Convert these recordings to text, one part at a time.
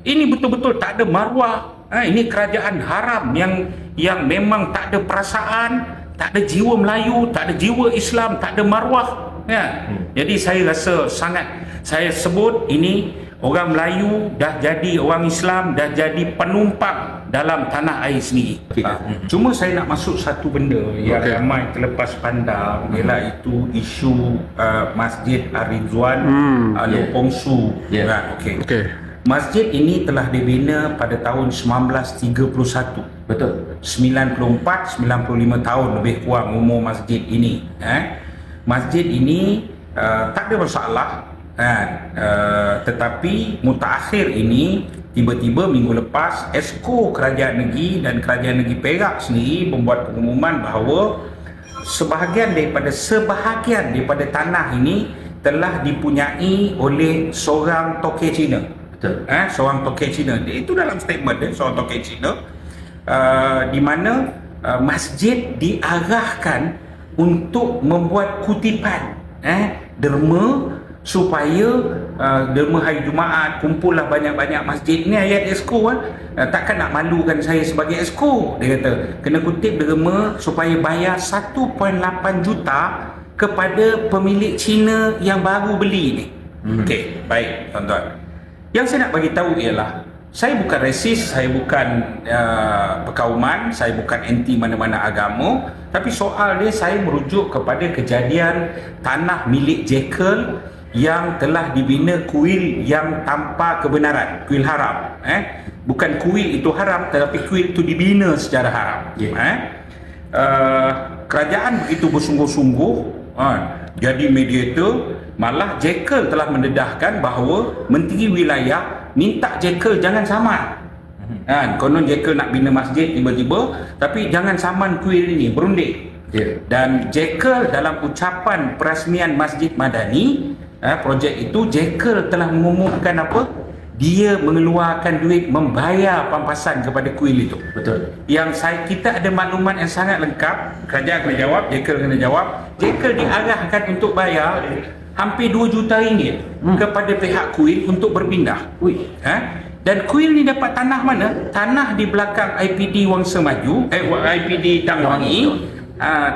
Ini betul-betul tak ada maruah. Ini kerajaan haram yang memang tak ada perasaan, tak ada jiwa Melayu, tak ada jiwa Islam, tak ada maruah. Jadi saya rasa saya sebut ini orang Melayu dah jadi orang Islam, dah jadi penumpang dalam tanah air sendiri. Cuma saya nak masuk satu benda yang ramai terlepas pandang, ialah itu isu Masjid Ar-Rizwan Lopong Su. Masjid ini telah dibina pada tahun 1931. Betul. 94-95 tahun lebih kurang umur masjid ini. Masjid ini tak ada masalah, tetapi mutakhir ini tiba-tiba minggu lepas Esko Kerajaan Negeri dan Kerajaan Negeri Perak sendiri membuat pengumuman bahawa sebahagian daripada tanah ini telah dipunyai oleh seorang toke Cina. Seorang toke Cina. Itu dalam statement dia, seorang toke Cina, di mana masjid diarahkan untuk membuat kutipan derma, supaya derma hari Jumaat kumpullah banyak-banyak masjid. Ni ayat Esko takkan nak malukan saya sebagai Esko. Dia kata kena kutip derma supaya bayar 1.8 juta kepada pemilik Cina yang baru beli ni. Okey, baik tuan-tuan. Yang saya nak bagi tahu ialah saya bukan resis, saya bukan perkauman, saya bukan anti mana-mana agama, tapi soal dia saya merujuk kepada kejadian tanah milik Jekyll yang telah dibina kuil yang tanpa kebenaran, kuil haram. Bukan kuil itu haram, tetapi kuil itu dibina secara haram. Kerajaan begitu bersungguh-sungguh jadi mediator, malah Jekyll telah mendedahkan bahawa menteri wilayah minta Jekyll jangan saman. Konon Jekyll nak bina masjid tiba-tiba, tapi jangan saman kuil ini, berunding. Dan Jekyll dalam ucapan perasmian Masjid Madani, projek itu, Jekyll telah mengumumkan apa? Dia mengeluarkan duit membayar pampasan kepada kuil itu. Betul. Yang kita ada maklumat yang sangat lengkap. Kerajaan kena jawab, Jekyll kena jawab. Jekyll diarahkan untuk bayar hampir 2 juta ringgit kepada pihak kuil untuk berpindah. Dan kuil ni dapat tanah mana? Tanah di belakang IPD Wangsa Maju, IPD Damwangi,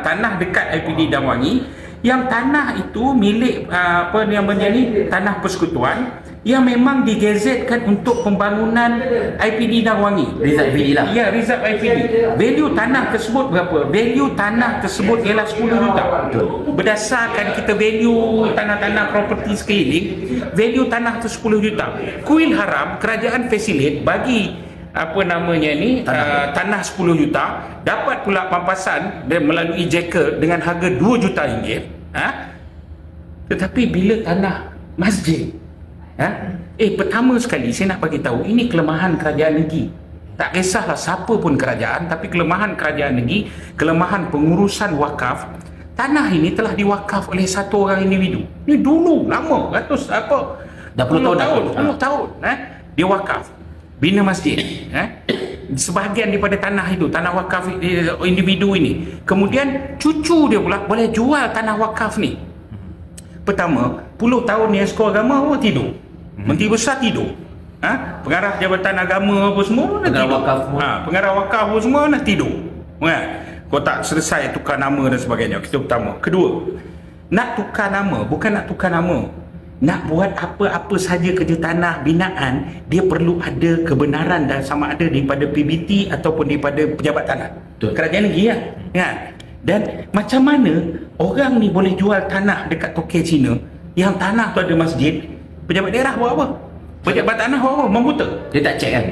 tanah dekat IPD Damwangi, yang tanah itu milik apa yang menjadi tanah persekutuan yang memang digazetkan untuk pembangunan IPD Damwangi. Rizal IPD lah. Ya, Rizal IPD. Value tanah tersebut berapa? Value tanah tersebut ialah 10 juta. Berdasarkan kita value tanah-tanah properti sekeliling, value tanah tu 10 juta. Kuil haram, kerajaan facilitate bagi apa namanya ni tanah 10 juta, dapat pula pampasan dan melalui Jekyll dengan harga 2 juta ringgit. Tetapi bila tanah masjid, pertama sekali saya nak bagi tahu ini kelemahan kerajaan negeri. Tak kisahlah siapa pun kerajaan, tapi kelemahan kerajaan negeri, kelemahan pengurusan wakaf. Tanah ini telah diwakaf oleh satu orang individu. Ini dulu lama, ratus apa? Dah 10 tahun. 10 tahun dia wakaf bina masjid. Sebahagian daripada tanah itu, tanah wakaf individu ini, kemudian cucu dia pula boleh jual tanah wakaf ni. Pertama, puluh tahun ni Esko Agama tidur, Menteri Besar tidur, pengarah Jabatan Agama apa semua nak tidur, pengarah wakaf apa semua nak tidur. Kau tak selesai tukar nama dan sebagainya. Itu pertama. Kedua, nak tukar nama, bukan nak tukar nama, nak buat apa-apa saja kerja tanah binaan, dia perlu ada kebenaran dan sama ada daripada PBT ataupun daripada pejabat tanah. Kerajaan negeri kan. Dan macam mana orang ni boleh jual tanah dekat Tokyo Cina yang tanah tu ada masjid, pejabat daerah buat apa? Pejabat tanah buat apa? Membuta. Dia tak cek kan?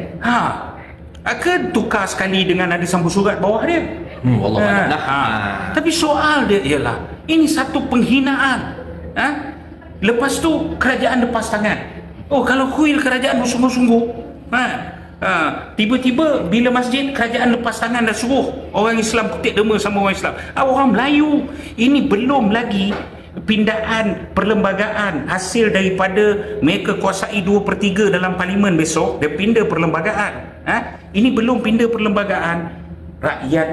Akan tukar sekali dengan ada sambung surat bawah dia. Tapi soal dia ialah ini satu penghinaan. Lepas tu kerajaan lepas tangan. Kalau kuil kerajaan bersungguh-sungguh, tiba-tiba bila masjid kerajaan lepas tangan dan suruh orang Islam kutip derma sama orang Islam. Orang Melayu ini belum lagi pindaan perlembagaan hasil daripada mereka kuasai 2/3 dalam parlimen besok, dia pindah perlembagaan. Ini belum pindah perlembagaan, rakyat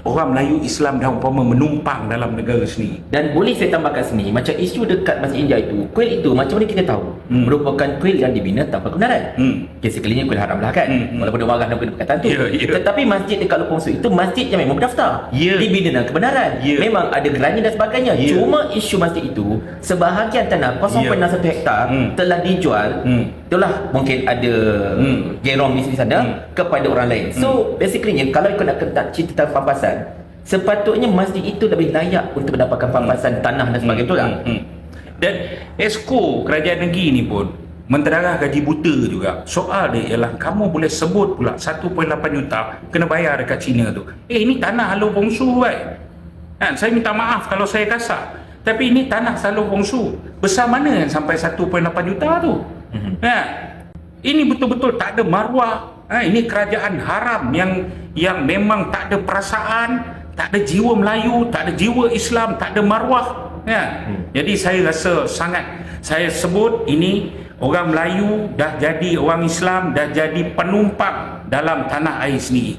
orang Melayu Islam dah umpama menumpang dalam negara sendiri. Dan boleh saya tambahkan sini, macam isu dekat Masjid India itu, kuil itu macam mana kita tahu merupakan kuil yang dibina tanpa kebenaran. Okay, sekalinya kuil haram lah kan, walaupun dia marah dengan perkataan tu. Tetapi masjid dekat Lopong Su itu masjid yang memang berdaftar, dibina dengan kebenaran, memang ada gerannya dan sebagainya. Cuma isu masjid itu, sebahagian tanah 0.1 hektar telah dijual, itulah mungkin ada gerong di sana kepada orang lain. So basically kalau ikut nak cerita tentang pampasan, sepatutnya masjid itu lebih layak untuk mendapatkan pampasan tanah dan sebagainya, betul tak? Dan esko kerajaan negeri ni pun menterangah gaji buta juga. Soal dia ialah kamu boleh sebut pula 1.8 juta kena bayar dekat China tu. Ini tanah Halo Bongsu kan? Saya minta maaf kalau saya kasar, tapi ini tanah Halo Bongsu. Besar mana yang sampai 1.8 juta tu? Ini betul-betul tak ada maruah. Ini kerajaan haram yang memang tak ada perasaan, tak ada jiwa Melayu, tak ada jiwa Islam, tak ada maruah. Jadi saya rasa saya sebut ini orang Melayu dah jadi orang Islam, dah jadi penumpang dalam tanah air sendiri.